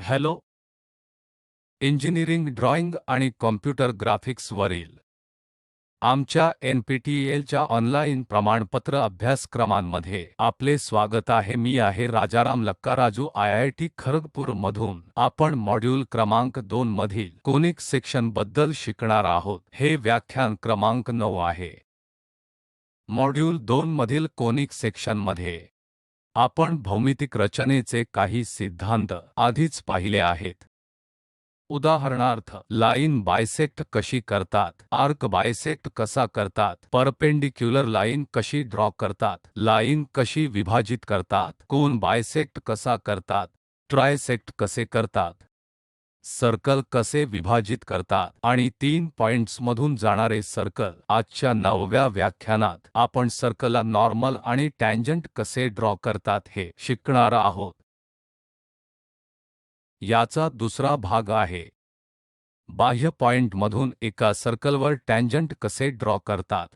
Hello. Engineering drawing आणि computer ग्राफिक्सवरील आमच्या NPTELच्या online प्रमाणपत्र अभ्यासक्रमांमध्ये आपले स्वागत आहे. मी आहे राजाराम लक्काराजू, IIT खरगपूरमधून. आपण मॉड्यूल क्रमांक 2 मधील कोनिक सेक्शनबद्दल शिकणार आहोत. हे व्याख्यान क्रमांक 9 आहे. मॉड्यूल 2 मधील कोनिक सेक्शनमध्ये आपण भौमितिक रचनेचे काही सिद्धांत आधीच पाहिले आहेत. उदाहरणार्थ, लाईन बायसेक्ट कशी करतात, आर्क बायसेक्ट कसा करतात, परपेंडिक्युलर लाईन कशी ड्रॉ करतात, लाईन कशी विभाजित करतात, कोन बायसेक्ट कसा करतात, ट्रायसेक्ट कसे करतात, सर्कल कसे विभाजित करतात आणि 3 पॉइंट्समधून जाणारे सर्कल. आजच्या 9व्या व्याख्यानात आपण सर्कलला नॉर्मल आणि टँजंट कसे ड्रॉ करतात हे शिकणार आहोत. याचा दुसरा भाग आहे बाह्य पॉइंटमधून एका सर्कलवर टँजंट कसे ड्रॉ करतात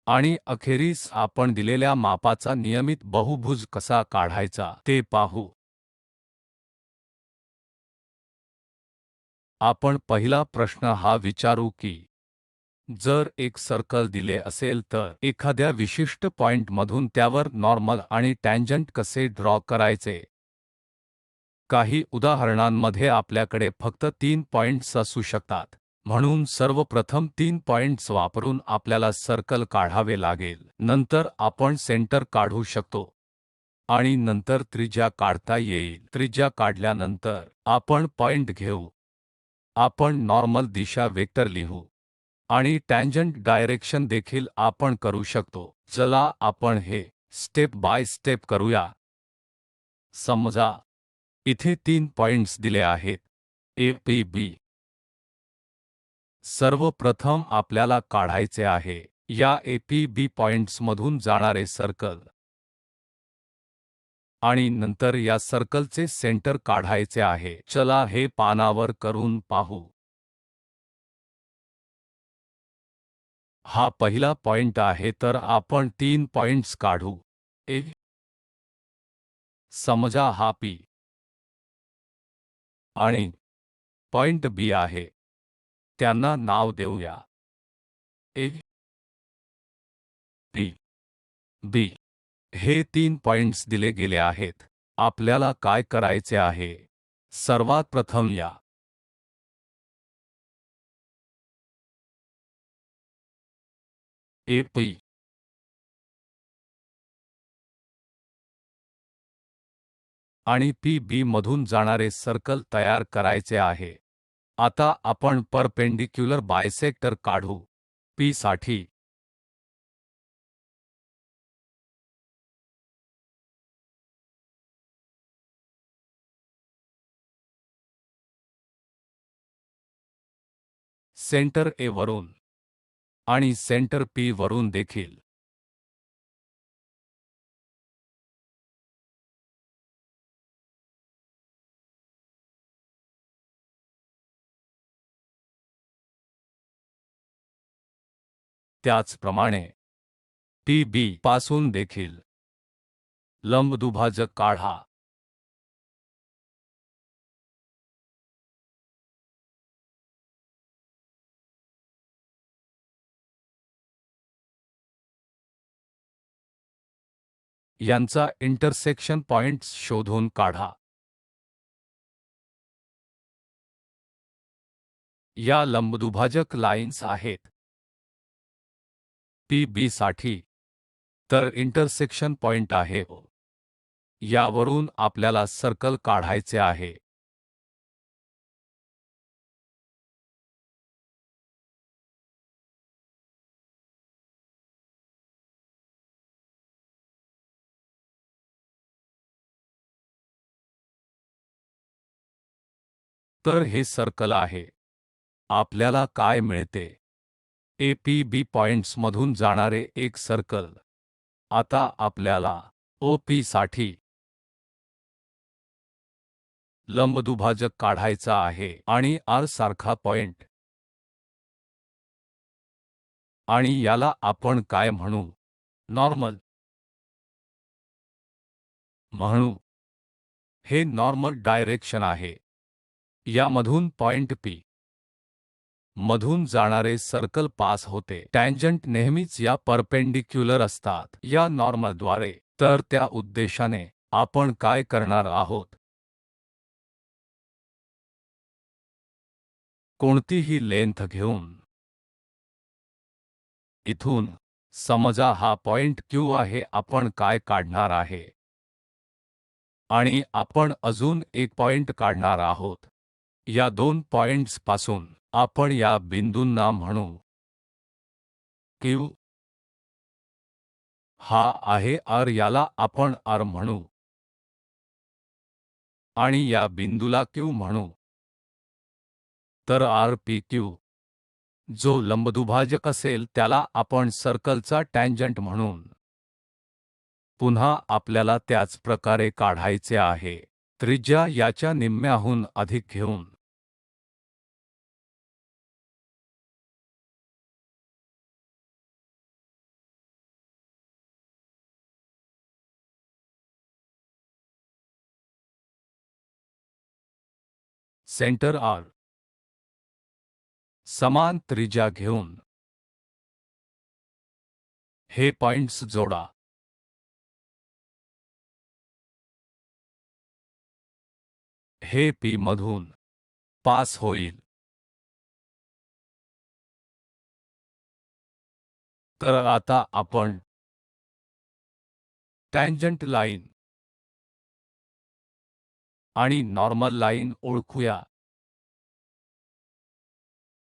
आणि अखेरीस आपण दिलेल्या मापाचा नियमित बहुभुज कसा काढायचा ते पाहू. आपण पहिला प्रश्न हा विचारू की जर एक सर्कल दिले असेल तर एखाद्या विशिष्ट पॉइंटमधून त्यावर नॉर्मल आणि टँजंट कसे ड्रॉ करायचे. काही उदाहरणांमध्ये आपल्याकडे फक्त 3 पॉइंट्स असू शकतात. म्हणून सर्वप्रथम 3 पॉइंट्स वापरून आपल्याला सर्कल काढावे लागेल. नंतर आपण सेंटर काढू शकतो आणि नंतर त्रिज्या काढता येईल. त्रिज्या काढल्यानंतर आपण पॉइंट घेऊ. आपण नॉर्मल दिशा वेक्टर लिहू आणि टँजंट डायरेक्शन देखील आपण करू शकतो. चला आपण हे स्टेप बाय स्टेप करूया. समजा इथे 3 पॉइंट्स दिले आहेत A P B. सर्वप्रथम आपल्याला काढायचे आहे या A P B पॉइंट्समधून जाणारे सर्कल आणि नंतर या सर्कलचे सेंटर काढायचे आहे. चला हे पानावर करून पाहू. हा पहिला पॉइंट आहे तर आपण 3 पॉइंट्स काढू. A समजा हा P आणि पॉइंट B आहे. त्यांना नाव देऊया A P B. हे 3 पॉइंट्स दिले गेले आहेत. आपल्याला काय करायचे आहे? सर्वात प्रथम या A P आणि P B मधून जाणारे सर्कल तयार करायचे आहे. आता आपण परपेंडिक्युलर बायसेक्टर काढू. P साठी सेंटर A वरून आणि सेंटर P वरून देखील त्याचप्रमाणे P B पासून देखील लंबदुभाजक काढा. यांचा इंटरसेक्शन पॉइंट्स शोधून काढा. या लंबदुभाजक लाईन्स आहेत P B साठी तर इंटरसेक्शन पॉइंट आहे O. यावरून आपल्याला सर्कल काढायचे आहे. तर हे सर्कल आहे. आपल्याला काय मिळते? A P B पॉइंट्समधून जाणारे एक सर्कल. आता आपल्याला O P साठी लंबदुभाजक काढायचा आहे आणि R सारखा पॉइंट आणि याला आपण काय म्हणू? नॉर्मल म्हणू. हे नॉर्मल डायरेक्शन आहे. यामधून पॉइंट P मधून जाणारे सर्कल पास होते. टँजंट नेहमीच या परपेंडिक्युलर असतात या नॉर्मलद्वारे. तर त्या उद्देशाने आपण काय करणार आहोत? कोणतीही लेंथ घेऊन इथून समजा हा पॉइंट Q आहे, आपण काय काढणार आहे आणि आपण अजून एक पॉइंट काढणार आहोत. या दोन पॉइंट्स पासून आपण या बिंदूंना म्हणू Q. हा आहे R, याला आपण R म्हणू आणि या बिंदूला Q म्हणू. तर RPQ जो लंबदुभाजक असेल त्याला आपण सर्कलचा टँजंट म्हणून पुन्हा आपल्याला त्याच प्रकारे काढायचे आहे. त्रिज्या याच्या निम्म्याहून अधिक घेऊन सेंटर R समान त्रिज्या घेऊन हे पॉइंट्स जोडा. हे P मधून पास होईल. तर आता आपण टँजंट लाईन आणि नॉर्मल लाईन ओळखूया.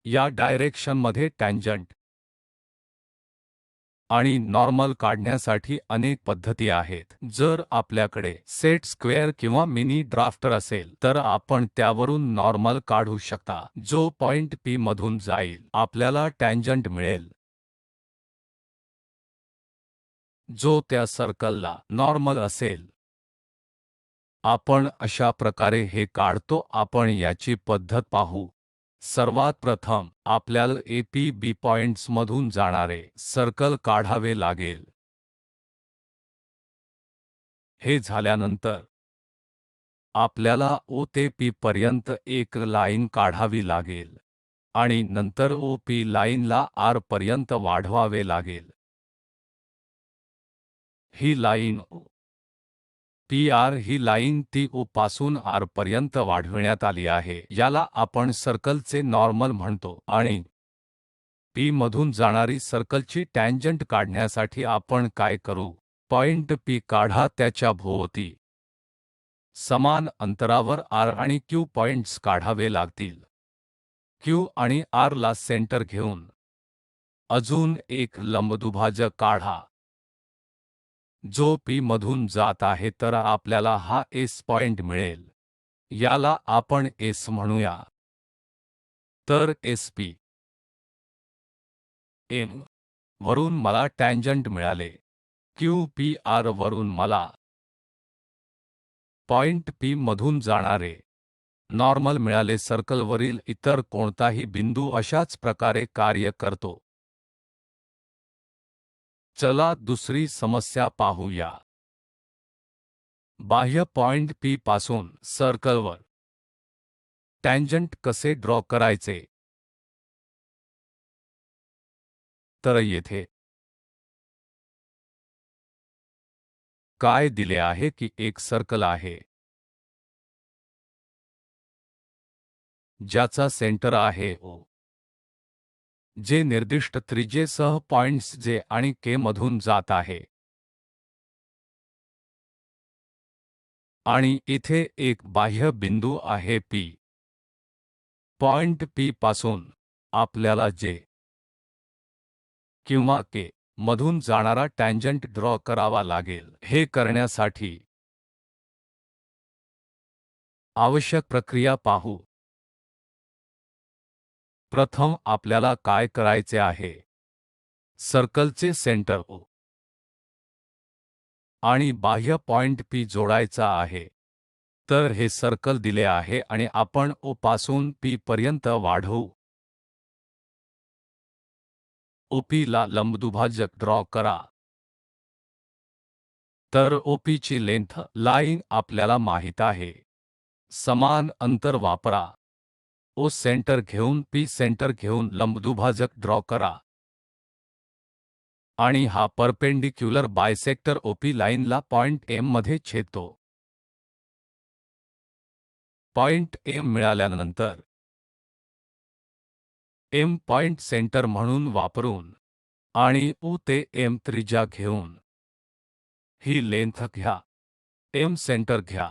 या डायरेक्शनमध्ये टँजंट आणि नॉर्मल काढण्यासाठी अनेक पद्धती आहेत. जर आपल्याकडे सेट स्क्वेअर किंवा मिनी ड्राफ्टर असेल तर आपण त्यावरून नॉर्मल काढू शकता, जो पॉइंट P मधून जाईल. आपल्याला टँजंट मिळेल जो त्या सर्कलला नॉर्मल असेल. आपण अशा प्रकारे हे काढतो. आपण याची पद्धत पाहू. सर्वात प्रथम आपल्याला APB पॉइंट्समधून जाणारे सर्कल काढावे लागेल. हे झाल्यानंतर आपल्याला O ते P पर्यंत एक लाईन काढावी लागेल आणि नंतर OP लाईनला R पर्यंत वाढवावे लागेल. ही लाईन PR ही लाईन ती O पासून R पर्यंत वाढविण्यात आली आहे. याला आपण सर्कलचे नॉर्मल म्हणतो आणि P मधून जाणारी सर्कलची टँजंट काढण्यासाठी आपण काय करू? पॉइंट P काढा, त्याच्या भोवती समान अंतरावर R आणि Q पॉइंट्स काढावे लागतील. Q आणि R ला सेंटर घेऊन अजून एक लंबदुभाजक काढा जो P मधून जात आहे. तर आपल्याला हा S पॉइंट मिळेल. याला आपण S म्हणूया. तर SP M वरून मला टँजंट मिळाले. QPR वरून मला पॉइंट P मधून जाणारे नॉर्मल मिळाले. सर्कलवरील इतर कोणताही बिंदू अशाच प्रकारे कार्य करतो. चला दुसरी समस्या पाहूया. बाह्य पॉइंट P पासून सर्कलवर टँजंट कसे ड्रॉ करायचे? तर येथे काय दिले आहे की एक सर्कल आहे ज्याचा सेंटर आहे O, जे निर्दिष्ट त्रिज्येसह पॉइंट्स J आणि K मधून जात आहे. आणि इथे एक बाह्य बिंदू आहे P. पॉइंट P पासून आपल्याला J किंवा K मधून जाणारा टँजंट ड्रॉ करावा लागेल. हे करण्यासाठी आवश्यक प्रक्रिया पाहू. प्रथम आपल्याला काय करायचे आहे? सर्कलचे सेंटर O आणि बाह्य पॉइंट P जोडायचा आहे. तर हे सर्कल दिले आहे आणि आपण O पासून P पर्यंत वाढवू. OP ला लंबदुभाजक ड्रॉ करा. तर OP ची लेंथ लाइन आपल्याला माहित आहे. समान अंतर वापरा. O सेंटर घेऊन P सेंटर घेऊन लंबदुभाजक ड्रॉ करा आणि हा परपेंडिक्युलर बायसेक्टर OP लाईनला पॉइंट M मध्ये छेदतो. पॉइंट M मिळाल्यानंतर M पॉइंट सेंटर म्हणून वापरून आणि U ते M त्रिज्या घेऊन ही लेंथ घ्या. M सेंटर घ्या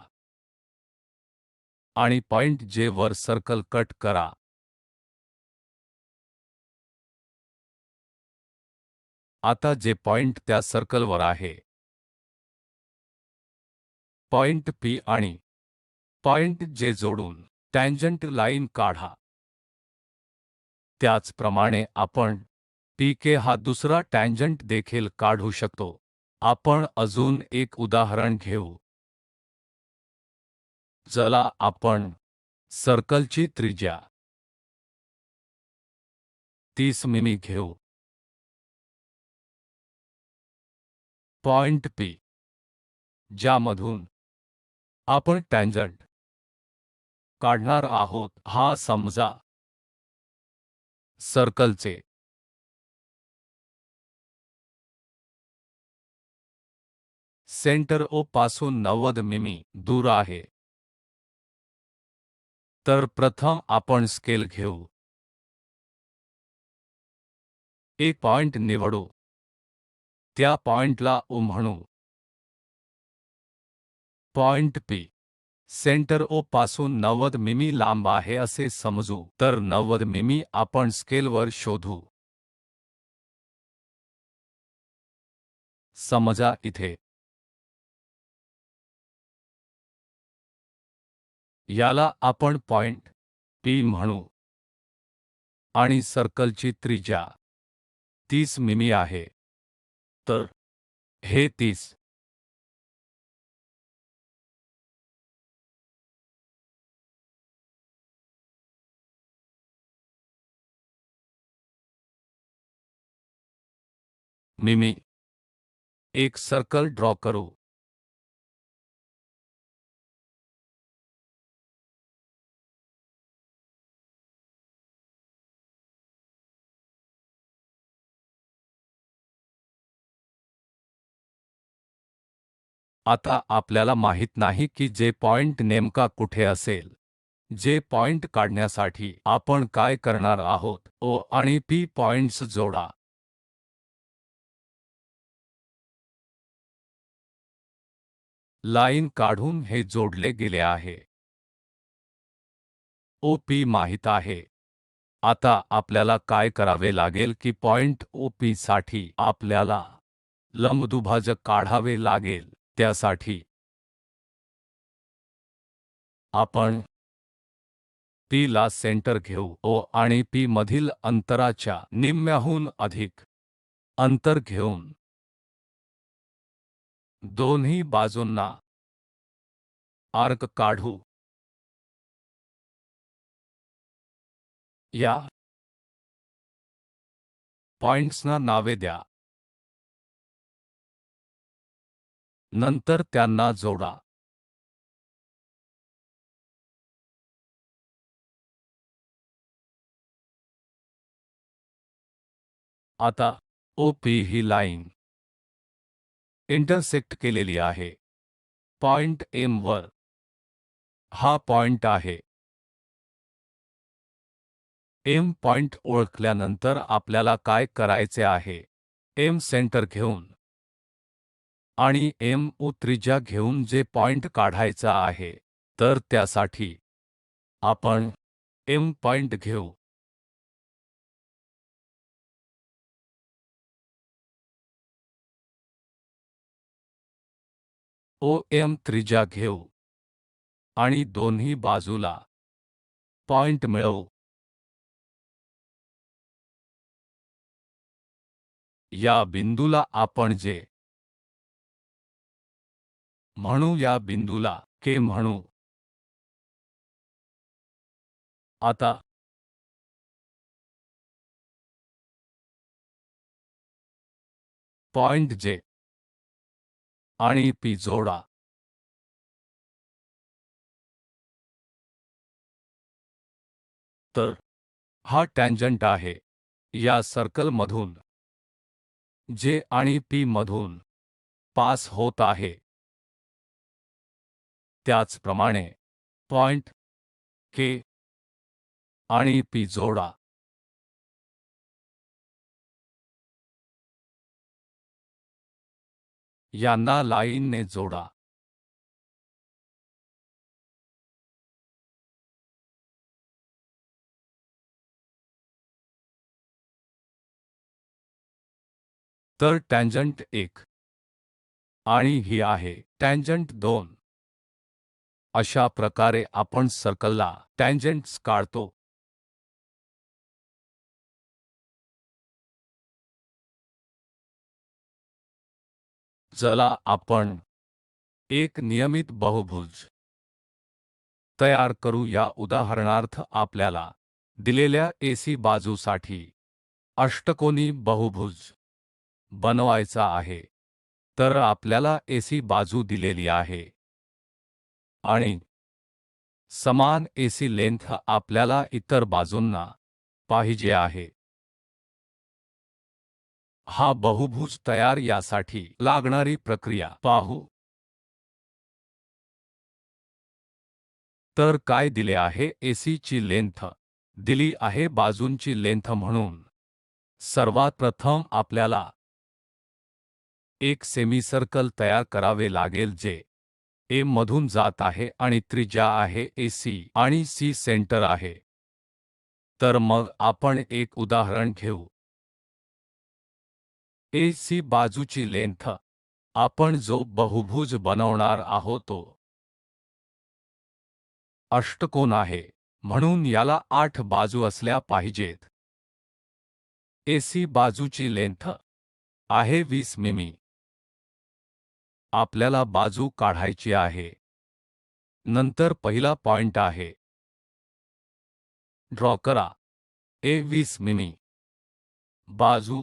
आणि पॉइंट J वर सर्कल कट करा. आता जे पॉइंट त्या सर्कलवर आहे, पॉइंट P आणि पॉइंट J जोडून टॅन्जंट लाइन काढा. त्याचप्रमाणे आपण PK हा दुसरा टॅन्जंट देखील काढू शकतो. आपण अजून एक उदाहरण घेऊ. चला आपण सर्कलची त्रिज्या 30 मिमी घेऊ. पॉइंट P ज्यामधून आपण टॅन्जंट काढणार आहोत हा समजा सर्कलचे सेंटर O पासून 90 मिमी दूर आहे. तर प्रथम आपण स्केल घेऊ. एक पॉइंट निवडू. त्या पॉइंटला O म्हणू. पॉइंट P सेंटर O पासून 90 मिमी लांब आहे असे समजू. तर 90 मिमी आपण स्केलवर शोधू. समजा इथे याला आपण पॉइंट P म्हणू आणि सर्कलची त्रिज्या 30 मिमी आहे. तर हे 30 मिमी एक सर्कल ड्रॉ करू. आता आपल्याला माहित नाही की जे पॉइंट नेमका कुठे असेल. जे पॉइंट काढण्यासाठी आपण काय करणार आहोत, O आणि P पॉइंट्स जोडा. लाइन काढून हे जोडले गेले आहे. OP माहित आहे. आता आपल्याला काय करावे लागेल की पॉइंट OP साठी आपल्याला लंबदुभाजक काढावे लागेल. त्यासाठी आपण P ला सेंटर घेऊ. O आणि P मधील अंतराच्या निम्म्याहून अधिक अंतर घेऊन दोन्ही बाजूंना आर्क काढू. या पॉइंट्सना नावे द्या. नंतर त्यांना जोडा. आता OP ही लाइन इंटरसेक्ट केलेली आहे. पॉइंट M वर हा पॉइंट आहे. M पॉइंट ओळखल्यानंतर आपल्याला काय करायचे आहे? M सेंटर घेऊन आणि MO त्रिज्या घेऊन जे पॉइंट काढायचा आहे. तर त्यासाठी आपण M पॉइंट घेऊ. OM त्रिज्या घेऊ आणि दोन्ही बाजूला पॉइंट मिळवू. या बिंदूला आपण J म्हणू. या बिंदूला K म्हणू. आता पॉइंट J आणि P जोडा. तर हा टॅन्जंट आहे या सर्कलमधून J आणि P मधून पास होत आहे. त्याचप्रमाणे पॉइंट K आणि P जोडा. यांना लाईनने जोडा. तर टॅन्जंट 1 आणि ही आहे टॅन्जंट 2. अशा प्रकारे आपण सर्कलला टॅन्जंट्स काढतो. चला आपण एक नियमित बहुभुज तयार करू. या उदाहरणार्थ आपल्याला दिलेल्या AC बाजूसाठी अष्टकोनी बहुभुज बनवायचा आहे. तर आपल्याला AC बाजू दिलेली आहे आणि समान AC लेंथ आपल्याला इतर बाजूंना पाहिजे आहे. हा बहुभुज तयार यासाठी लागणारी प्रक्रिया पाहू. तर काय दिले आहे? AC ची लेंथ दिली आहे बाजूंची लेंथ म्हणून सर्वात प्रथम आपल्याला एक सेमीसर्कल तयार करावे लागेल जे A मधून जात आहे आणि त्रिज्या आहे AC आणि C सेंटर आहे. तर मग आपण एक उदाहरण घेऊ. AC बाजूची लेंथ आपण जो बहुभुज बनवणार आहोत तो अष्टकोन आहे म्हणून याला 8 बाजू असल्या पाहिजेत. AC बाजूची लेंथ आहे 20 मिमी. आपल्याला बाजू काढायची आहे. नंतर पहिला पॉइंट आहे. ड्रॉ करा. A 20 मिमी. बाजू.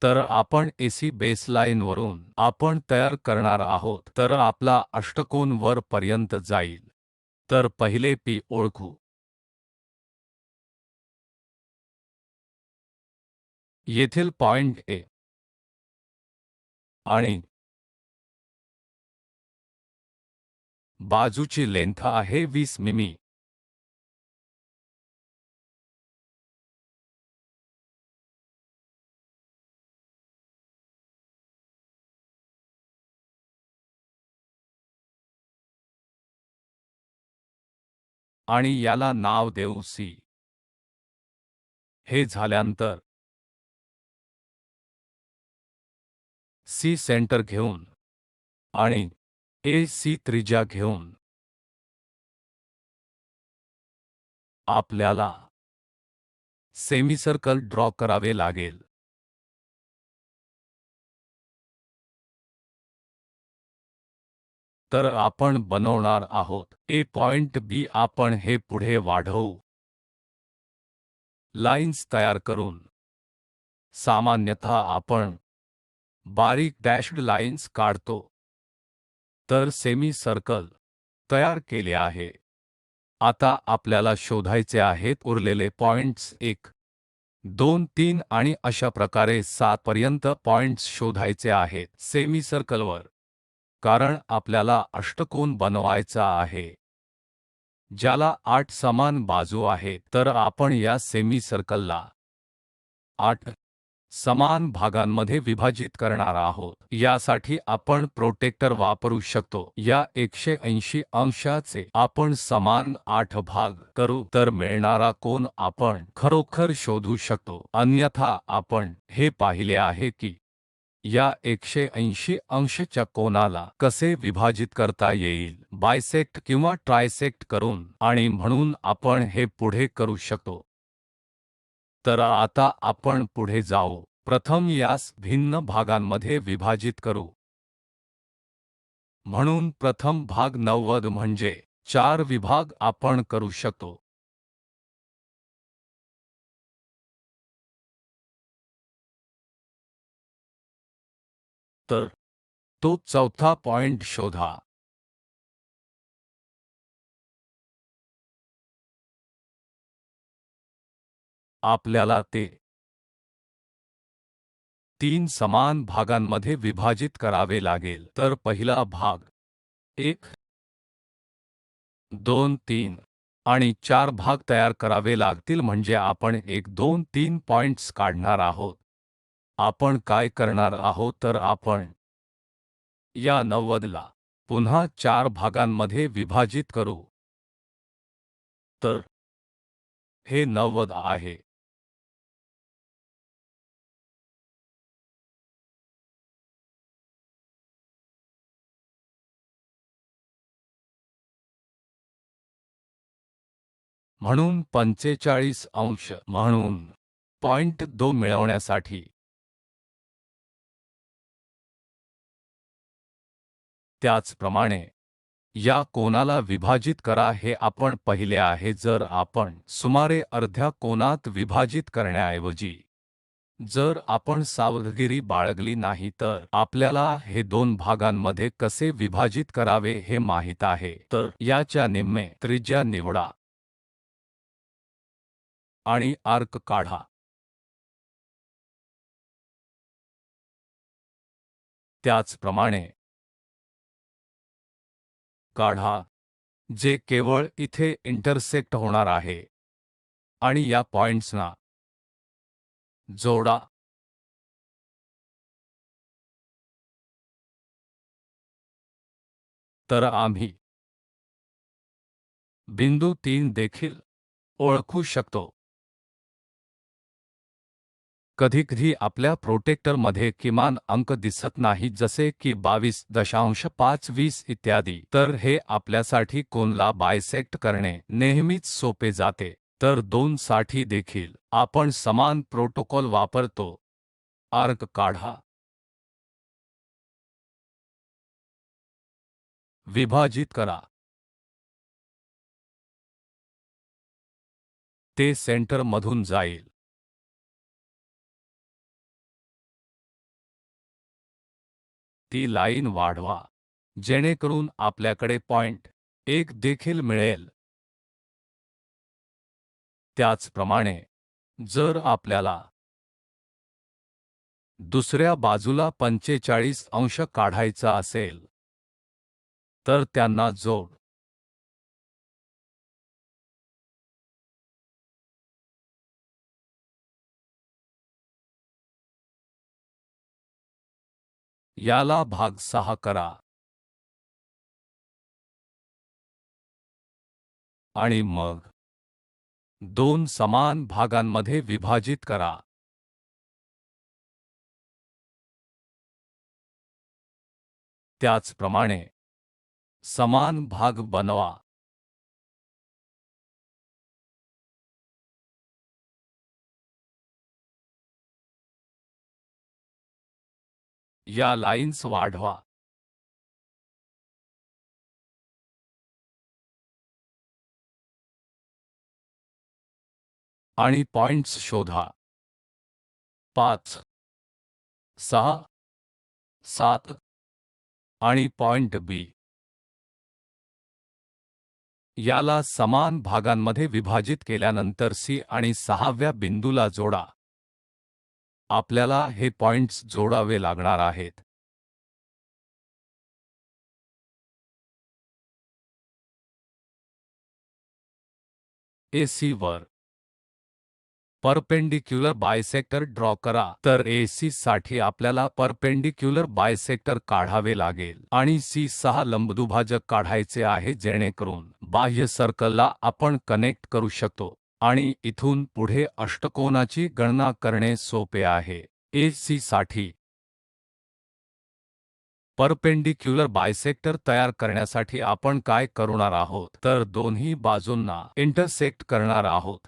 तर आपण AC बेसलाईनवरून आपण तयार करणार आहोत. तर आपला अष्टकोन वर पर्यंत जाईल. तर पहिले P ओळखू. येथील पॉइंट A आणि बाजूची लेंथ आहे 20 मिमी. आणि याला नाव देऊ C. हे झाल्यानंतर C सेंटर घेऊन आणि AC त्रिज्या घेऊन आपल्याला सेमीसर्कल ड्रॉ करावे लागेल. तर आपण बनवणार आहोत A पॉइंट B. आपण हे पुढे वाढवू. लाईन्स तयार करून सामान्यतः आपण बारीक डॅश्ड लाईन्स काढतो. तर सेमी सर्कल तयार केले आहे. आता आपल्याला शोधायचे आहेत उरलेले पॉइंट्स 1 2 3 आणि अशा प्रकारे 7 पर्यंत पॉइंट्स शोधायचे आहेत सेमी सर्कलवर. कारण आपल्याला अष्टकोन बनवायचा आहे ज्याला 8 समान बाजू आहेत. तर आपण या सेमी सर्कलला 8 समान भागांमध्ये विभाजित करणार आहोत. यासाठी आपण प्रोटेक्टर वापरू शकतो. या 180 अंशाचे आपण समान 8 भाग करू तर मिळणारा कोन आपण खरोखर शोधू शकतो. अन्यथा आपण हे पाहिले आहे की या 180 अंशच्या कोनाला कसे विभाजित करता येईल बायसेक्ट किंवा ट्रायसेक्ट करून आणि म्हणून आपण हे पुढे करू शकतो. तर आता आपण पुढे जाऊ. प्रथम यास भिन्न भागांमध्ये विभाजित करू. म्हणून प्रथम भाग 90 म्हणजे 4 विभाग आपण करू शकतो. तर तो चौथा पॉइंट शोधा. आपल्याला ते 3 समान भागांमध्ये विभाजित करावे लागेल. तर पहिला भाग 1, 2, 3 आणि 4 भाग तयार करावे लागतील. म्हणजे आपण 1, 2, 3 पॉइंट्स काढणार आहोत. आपण काय करणार आहोत तर आपण या 90 ला पुन्हा 4 भागांमध्ये विभाजित करू. तर हे 90 आहे. म्हणून 45 अंश म्हणून पॉइंट 2 मिळवण्यासाठी त्याचप्रमाणे या कोनाला विभाजित करा. हे आपण पाहिले आहे. जर आपण सुमारे अर्ध्या कोनात विभाजित करण्याऐवजी जर आपण सावधगिरी बाळगली नाही तर आपल्याला हे 2 भागांमध्ये कसे विभाजित करावे हे माहित आहे. तर याच्या निम्मे त्रिज्या निवडा आणि आर्क काढा. त्याचप्रमाणे काढा जे केवळ इथे इंटरसेक्ट होणार आहे आणि या पॉइंट्सना जोडा. तर आम्ही बिंदू 3 देखील ओळखू शकतो. कधीकधी आपल्या प्रोटेक्टरमध्ये किमान अंक दिसत नाही जसे की 22.520 इत्यादी. तर हे आपल्यासाठी कोनला बायसेक्ट करणे नेहमीच सोपे जाते. तर 2 साठी देखील आपण समान प्रोटोकॉल वापरतो. आर्क काढा. विभाजित करा. ते सेंटरमधून जाईल. ती लाईन वाढवा जेणेकरून आपल्याकडे पॉइंट 1 देखील मिळेल. त्याचप्रमाणे जर आपल्याला दुसऱ्या बाजूला 45 अंश काढायचा असेल तर त्यांना जोड. याला भाग 6 करा आणि मग 2 समान भागांमध्ये विभाजित करा. त्याचप्रमाणे समान भाग बनवा. या लाईन्स वाढवा. आणि पॉइंट्स शोधा. 5, 6, 7 आणि पॉइंट बी. याला समान भागांमध्ये विभाजित केल्यानंतर सी आणि 6व्या बिंदूला जोडा. आपल्याला हे पॉइंट्स जोडावे लागणार आहेत. AC वर परपेंडिक्युलर बायसेक्टर ड्रॉ करा. तर AC साठी आपल्याला परपेंडिक्युलर बायसेक्टर काढावे लागेल आणि C6 लंबदुभाजक काढायचे आहे जेणेकरून बाह्य सर्कलला आपण कनेक्ट करू शकतो आणि इथून पुढे अष्टकोनाची गणना करणे सोपे आहे. AC साठी परपेंडिक्युलर बायसेक्टर तयार करण्यासाठी आपण काय करणार आहोत तर दोन्ही बाजूंना इंटरसेक्ट करणार आहोत.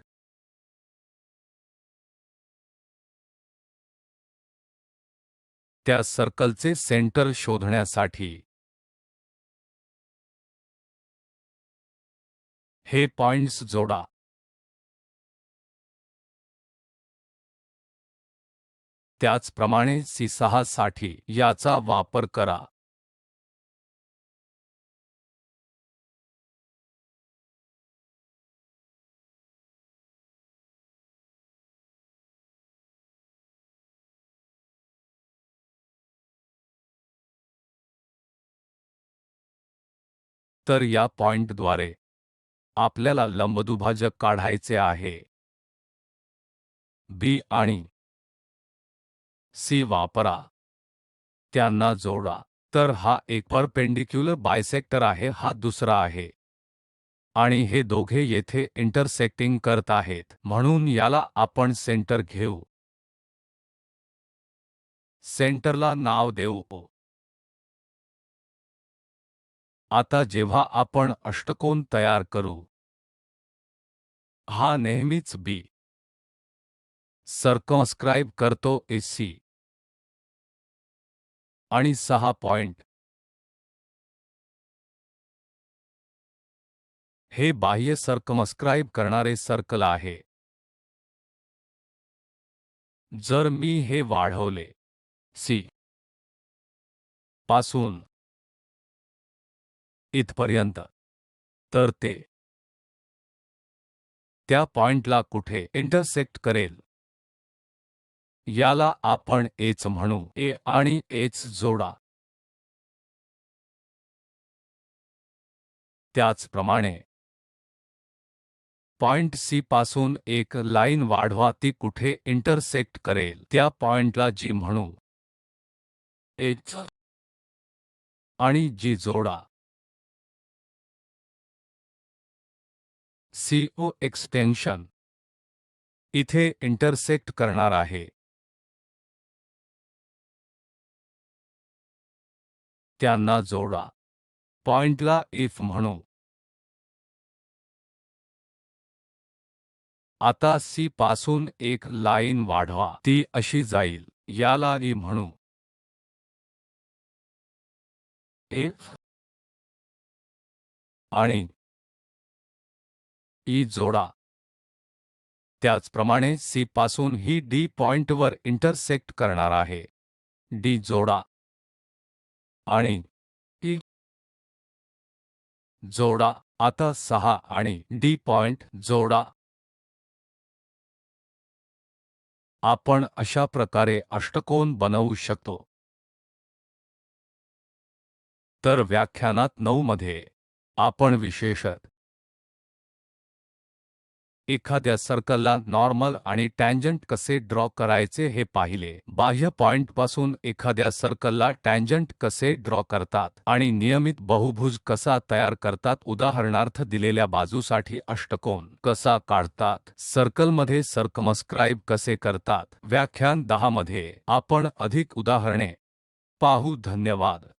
त्या सर्कलचे सेंटर शोधण्यासाठी हे पॉइंट्स जोडा. त्याचप्रमाणे C6 साठी याचा वापर करा. तर या पॉइंटद्वारे आपल्याला लंबदुभाजक काढायचे आहे. बी आणि सी वापरा, त्यांना जोडा. तर हा एक परपेंडिक्युलर बायसेक्टर आहे, हा दुसरा आहे आणि हे दोघे येथे इंटरसेक्टिंग करत आहेत, म्हणून याला आपण सेंटर घेऊ. सेंटरला नाव देऊ. आता जेव्हा आपण अष्टकोन तयार करू, हा नेहमीच बी सर्कमस्क्राईब करतो AC आणि 6 पॉइंट. हे बाह्य सर्कमस्क्राईब करणारे सर्कल आहे. जर मी हे वाढवले C पासून इथपर्यंत, तर ते त्या पॉइंटला कुठे इंटरसेक्ट करेल, याला आपण H म्हणू. A आणि H जोडा. त्याचप्रमाणे पॉइंट C पासून एक लाईन वाढवा, ती कुठे इंटरसेक्ट करेल, त्या पॉइंटला G म्हणू. H आणि G जोडा. CO एक्सटेन्शन इथे इंटरसेक्ट करणार आहे, त्यांना जोडा. पॉइंटला F म्हणू. आता C पासून एक लाईन वाढवा, ती अशी जाईल, याला E म्हणू. F आणि E जोडा. त्याचप्रमाणे C पासून ही D पॉइंटवर इंटरसेक्ट करणार आहे, D जोडा आणि E जोडा. आता 6 आणि D पॉइंट जोडा. आपण अशा प्रकारे अष्टकोन बनवू शकतो. तर व्याख्यानात 9 मध्ये आपण विशेषतः एखाद्या सर्कलला नॉर्मल आणि टॅन्जंट कसे ड्रॉ करायचे हे पाहिले. बाह्य पॉइंटपासून एखाद्या सर्कलला टॅन्जंट कसे ड्रॉ करतात आणि नियमित बहुभुज कसा तयार करतात. उदाहरणार्थ दिलेल्या बाजूसाठी अष्टकोन कसा काढतात, सर्कलमध्ये सर्कमस्क्राईब कसे करतात. व्याख्यान 10 मध्ये आपण अधिक उदाहरणे पाहू. धन्यवाद.